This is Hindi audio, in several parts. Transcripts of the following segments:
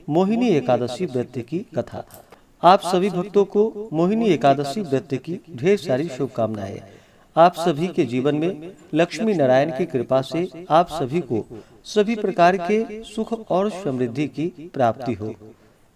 मोहिनी एकादशी व्रत की कथा। आप सभी भक्तों को मोहिनी एकादशी व्रत की ढेर सारी शुभकामनाएं। आप सभी के जीवन में लक्ष्मी नारायण की कृपा से आप सभी को सभी प्रकार के सुख और समृद्धि की प्राप्ति हो।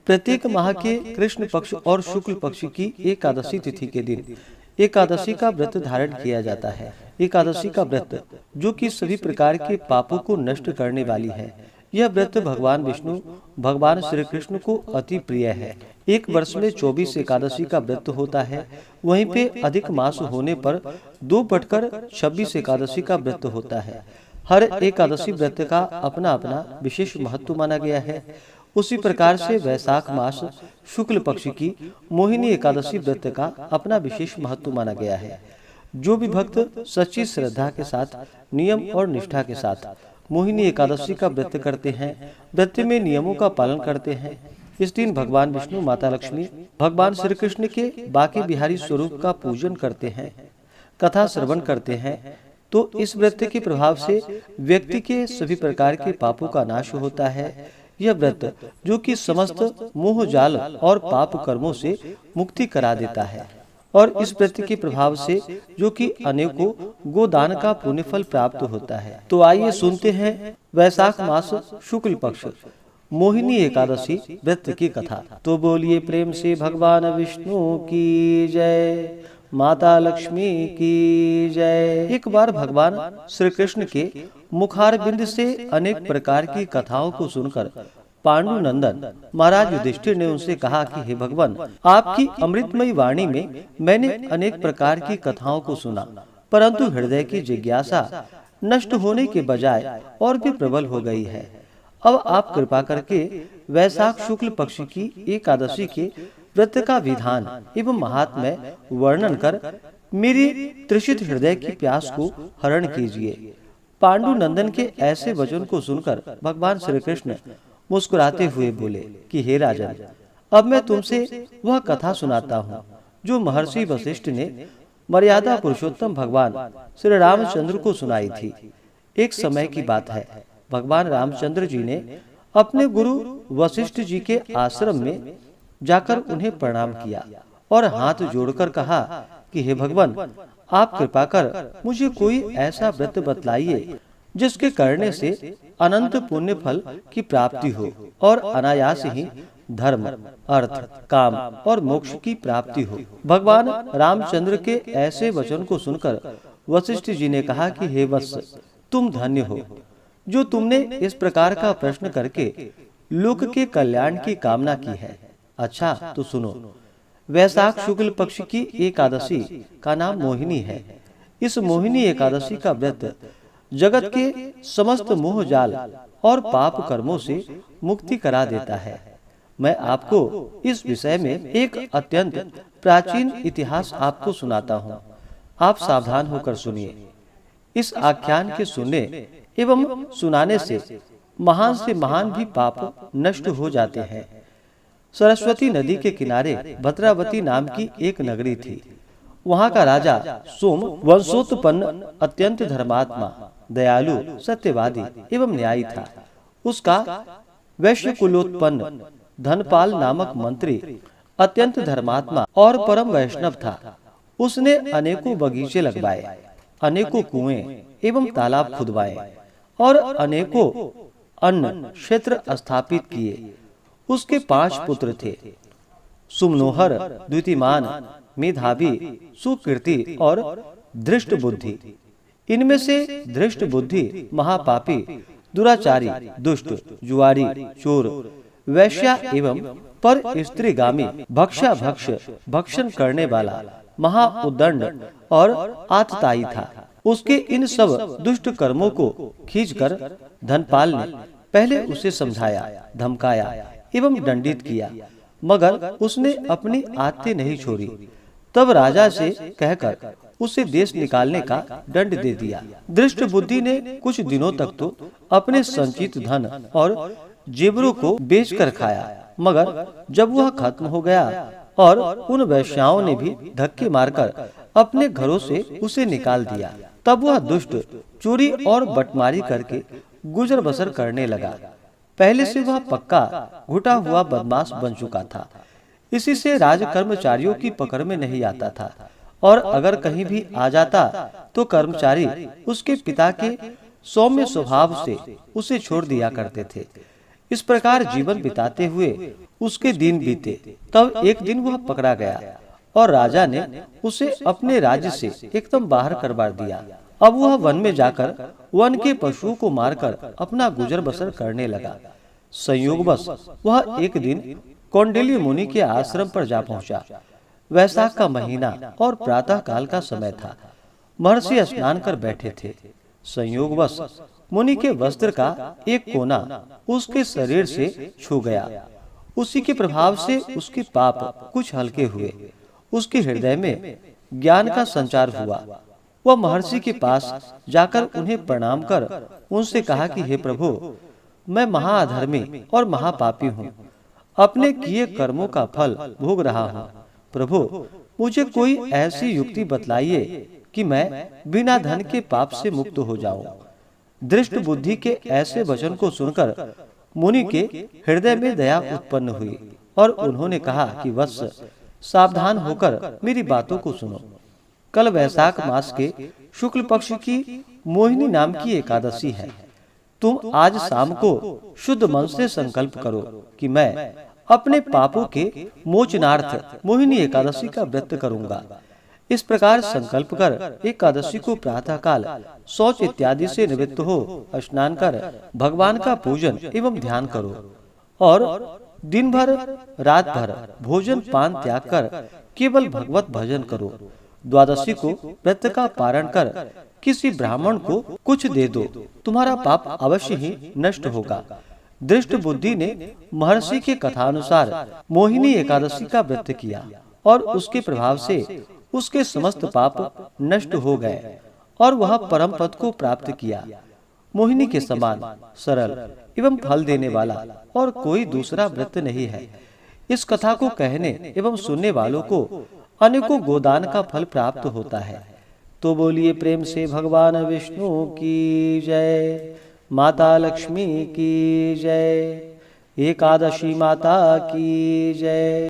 प्रत्येक माह के कृष्ण पक्ष और शुक्ल पक्ष की एकादशी तिथि के दिन एकादशी का व्रत धारण किया जाता है। एकादशी का व्रत जो कि सभी प्रकार के पापों को नष्ट करने वाली है। यह व्रत भगवान विष्णु भगवान श्री कृष्ण को अति प्रिय है। एक वर्ष में 24 एकादशी का व्रत होता है। वहीं पे अधिक मास होने पर 2/26 एकादशी का व्रत होता है। हर एकादशी व्रत का अपना अपना विशेष महत्व माना गया है। उसी प्रकार से वैशाख मास शुक्ल पक्ष की मोहिनी एकादशी व्रत का अपना विशेष महत्व माना गया है। जो भी भक्त सच्ची श्रद्धा के साथ नियम और निष्ठा के साथ मोहिनी एकादशी का व्रत करते हैं, व्रत में नियमों का पालन करते हैं, इस दिन भगवान विष्णु, माता लक्ष्मी, भगवान श्री कृष्ण के बाकी बिहारी स्वरूप का पूजन करते हैं, कथा श्रवण करते हैं, तो इस व्रत के प्रभाव से व्यक्ति के सभी प्रकार के पापों का नाश होता है। यह व्रत जो कि समस्त मोह जाल और पाप कर्मों से मुक्ति करा देता है और इस व्रत के प्रभाव से जो कि अनेकों गोदान का पुण्य फल प्राप्त होता है। तो आइए सुनते हैं वैशाख मास शुक्ल पक्ष मोहिनी एकादशी व्रत की कथा। तो बोलिए प्रेम से भगवान विष्णु की जय, माता लक्ष्मी की जय। एक बार भगवान श्री कृष्ण के मुखारबिंद से अनेक प्रकार की कथाओं को सुनकर पांडु नंदन महाराज युधिष्ठिर ने उनसे कहा कि हे भगवान, आपकी अमृतमयी वाणी में मैंने अनेक प्रकार की कथाओं को सुना, परंतु हृदय की जिज्ञासा नष्ट होने के बजाय और भी प्रबल हो गई है। अब आप कृपा करके वैशाख शुक्ल पक्ष की एकादशी के व्रत का विधान एवं महात्म्य वर्णन कर मेरी तृषित हृदय की प्यास को हरण कीजिए। पांडु नंदन के ऐसे वचन को सुनकर भगवान श्री कृष्ण मुस्कुराते हुए बोले कि हे राजन, अब मैं तुमसे वह कथा सुनाता हूँ जो महर्षि वशिष्ठ ने मर्यादा पुरुषोत्तम भगवान श्री रामचंद्र को सुनाई थी। एक समय की बात है, भगवान रामचंद्र जी ने अपने गुरु वशिष्ठ जी के आश्रम में जाकर उन्हें प्रणाम किया और हाथ जोड़कर कहा कि हे भगवान, आप कृपा कर मुझे कोई ऐसा व्रत बतलाइए जिसके करने से अनंत पुण्य फल की प्राप्ति हो और अनायास ही धर्म, अर्थ, काम और मोक्ष की प्राप्ति हो। भगवान रामचंद्र के ऐसे वचन को सुनकर वशिष्ठ जी ने कहा कि हे वत्स, तुम धन्य हो जो तुमने इस प्रकार का प्रश्न करके लोक के कल्याण की कामना की है। अच्छा तो सुनो, वैशाख शुक्ल पक्ष की एकादशी का नाम मोहिनी है। इस मोहिनी एकादशी का व्रत जगत के समस्त मोह जाल और पाप कर्मों से मुक्ति करा देता है। मैं आपको इस विषय में एक अत्यंत प्राचीन इतिहास आपको सुनाता हूँ। आप सावधान होकर सुनिए। इस आख्यान के सुनने एवं सुनाने से महान भी पाप नष्ट हो जाते हैं। सरस्वती नदी के किनारे भद्रावती नाम की एक नगरी थी। वहाँ का राजा सोम वंशोत्पन्न अत्यंत धर्मात्मा, दयालु, सत्यवादी एवं न्यायी था। उसका वैश्य कुलोत्पन्न धनपाल नामक मंत्री अत्यंत धर्मात्मा और परम वैष्णव था। उसने अनेकों बगीचे लगवाए, अनेकों कुएं एवं तालाब खुदवाए और अनेकों अन्न क्षेत्र स्थापित किए। उसके 5 पुत्र थे, सुमनोहर, द्युतिमान, मेधावी, सुकीर्ति और धृष्ट बुद्धि। इनमें से धृष्ट बुद्धि महापापी, दुराचारी, दुष्ट, जुआरी, चोर, वैश्या एवं पर स्त्रीगामी, भक्ष भक्षण करने वाला, महाउद्दंड और आतताई था। उसके इन सब दुष्ट कर्मों को खींचकर धनपाल ने पहले उसे समझाया, धमकाया एवं दंडित किया, मगर उसने अपनी आत्ते नहीं छोड़ी। तब राजा से कहकर उसे देश निकालने का दंड दे दिया। दृष्ट बुद्धि ने कुछ दिनों तक तो अपने संचित धन और जेवरों को बेचकर खाया, मगर जब वह खत्म हो गया और उन वैश्याओं ने भी धक्के मारकर अपने घरों से उसे निकाल दिया, तब वह दुष्ट चोरी और बटमारी करके गुजर बसर करने लगा। पहले से वह पक्का घुटा हुआ बदमाश बन चुका था। इसी से राज कर्मचारियों की पकड़ में नहीं आता था, और अगर कहीं भी आ जाता तो कर्मचारी उसके पिता के सौम्य स्वभाव से उसे छोड़ दिया करते थे। इस प्रकार जीवन बिताते हुए उसके दिन बीते। तब एक दिन वह पकड़ा गया और राजा ने उसे अपने राज्य से एकदम बाहर करवा दिया। अब वह वन में जाकर वन के पशुओं को मारकर अपना गुजर बसर करने लगा। संयोगवश वह एक दिन कौंडिल्य मुनि के आश्रम पर जा पहुंचा। वैशाख का महीना और प्रातः काल का समय था। महर्षि स्नान कर बैठे थे। संयोगवश मुनि के वस्त्र का एक कोना उसके शरीर से छू गया। उसी के प्रभाव से उसके पाप कुछ हल्के हुए। उसके हृदय में ज्ञान का संचार हुआ। वह महर्षि के पास जाकर उन्हें प्रणाम कर उनसे कहा कि हे प्रभु, मैं महाअधर्मी और महापापी हूँ। अपने किए कर्मों का फल भोग रहा हूँ। प्रभु, मुझे कोई ऐसी युक्ति बतलाइए कि मैं बिना धन के पाप से मुक्त हो जाऊं। दृष्ट बुद्धि के ऐसे वचन को सुनकर मुनि के हृदय में दया उत्पन्न हुई और उन्होंने कहा कि वत्स, सावधान होकर मेरी बातों को सुनो। कल वैशाख मास के शुक्ल पक्ष की मोहिनी नाम की एकादशी है। तुम आज शाम को शुद्ध मन से संकल्प करो कि मैं अपने पापों के मोचनार्थ मोहिनी एकादशी का व्रत करूंगा। इस प्रकार संकल्प कर एकादशी को प्रातः काल शौच इत्यादि से निवृत्त हो स्नान कर भगवान का पूजन एवं ध्यान करो, और दिन भर रात भर भोजन पान त्याग कर केवल भगवत भजन करो। द्वादशी को व्रत का पारण कर किसी ब्राह्मण को कुछ दे दो, तुम्हारा पाप अवश्य ही नष्ट होगा। दृष्ट बुद्धि ने महर्षि के कथानुसार मोहिनी एकादशी का व्रत किया और उसके प्रभाव से उसके समस्त पाप नष्ट हो गए और वह परम पद को प्राप्त किया। मोहिनी के समान सरल एवं फल देने वाला और कोई दूसरा व्रत नहीं है। इस कथा को कहने एवं सुनने वालों को अनेकों गोदान का फल प्राप्त होता है। तो बोलिए प्रेम से भगवान विष्णु की जय, माता लक्ष्मी की जय, एकादशी माता की जय।